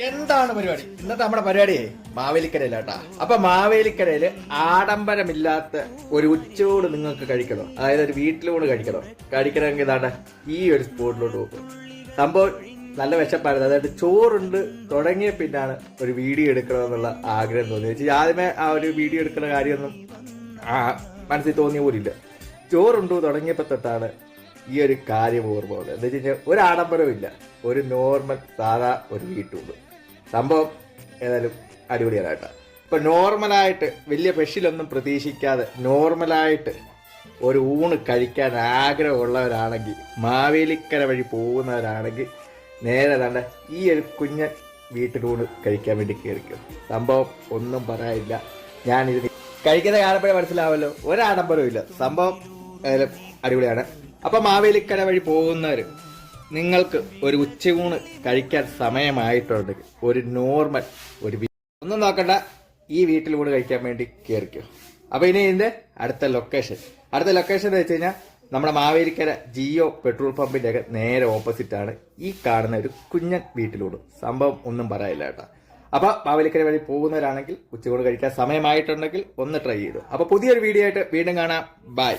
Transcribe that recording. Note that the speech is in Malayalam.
എന്താണ് പരിപാടി? ഇന്നത്തെ നമ്മുടെ പരിപാടിയെ മാവേലിക്കരയിലാട്ടാ. അപ്പൊ മാവേലിക്കരയില് ആഡംബരമില്ലാത്ത ഒരു ഉച്ചയോട് നിങ്ങൾക്ക് കഴിക്കണോ, അതായത് ഒരു വീട്ടിലൂടെ കഴിക്കണമെങ്കിൽ ഇതാണ്ട ഈ ഒരു സ്പോട്ടിലോട്ട് പോകും. സംഭവം നല്ല വിശപ്പായിരുന്നു. അതായത് ചോറുണ്ട് തുടങ്ങിയ പിന്നാണ് ഒരു വീഡിയോ എടുക്കണമെന്നുള്ള ആഗ്രഹം തോന്നിയത്. ആദ്യമേ ആ ഒരു വീഡിയോ എടുക്കുന്ന കാര്യമൊന്നും മനസ്സിൽ തോന്നിയ പോലില്ല. ചോറുണ്ടു തുടങ്ങിയപ്പോ തൊട്ടാണ് ഈ ഒരു കാര്യം ഓർമ്മ വന്നത്. എന്താ വെച്ച് കഴിഞ്ഞാൽ ഒരു ആഡംബരവും ഇല്ല, ഒരു നോർമൽ സാധാ ഒരു വീട്ടുണ്ട്. സംഭവം ഏതായാലും അടിപൊളിയായിട്ടാ. ഇപ്പൊ നോർമലായിട്ട് വലിയ സ്പെഷ്യലൊന്നും പ്രതീക്ഷിക്കാതെ നോർമലായിട്ട് ഒരു ഊണ് കഴിക്കാൻ ആഗ്രഹമുള്ളവരാണെങ്കിൽ, മാവേലിക്കര വഴി പോകുന്നവരാണെങ്കിൽ നേരെ തന്നെ ഈ ഒരു കുഞ്ഞൻ വീട്ടിലൂണ് കഴിക്കാൻ വേണ്ടി കയറിക്കും. സംഭവം ഒന്നും പറയാനില്ല. ഞാനിത് കഴിക്കുന്ന കാണുമ്പോഴേ മനസ്സിലാവല്ലോ, ഒരാഡംബരവും ഇല്ല. സംഭവം ഏതായാലും അടിപൊളിയാണ്. അപ്പൊ മാവേലിക്കര വഴി പോകുന്നവർ നിങ്ങൾക്ക് ഒരു ഉച്ചയൂണ് കഴിക്കാൻ സമയമായിട്ടുണ്ടെങ്കിൽ ഒരു നോർമൽ ഒന്നും നോക്കണ്ട, ഈ വീട്ടിലൂടെ കഴിക്കാൻ വേണ്ടി കയറിക്കും. അപ്പൊ ഇനി ഇതിന്റെ അടുത്ത ലൊക്കേഷൻ എന്ന് വെച്ച് കഴിഞ്ഞാൽ നമ്മുടെ മാവേലിക്കര ജിയോ പെട്രോൾ പമ്പിന്റെ ഒക്കെ നേരെ ഓപ്പോസിറ്റ് ആണ് ഈ കാണുന്ന ഒരു കുഞ്ഞൻ വീട്ടിലൂടെ. സംഭവം ഒന്നും പറയാനില്ല കേട്ടോ. അപ്പൊ മാവേലിക്കര വഴി പോകുന്നവരാണെങ്കിൽ ഉച്ചയൂണ് കഴിക്കാൻ സമയമായിട്ടുണ്ടെങ്കിൽ ഒന്ന് ട്രൈ ചെയ്തു. അപ്പൊ പുതിയൊരു വീഡിയോ ആയിട്ട് വീണ്ടും കാണാം. ബൈ.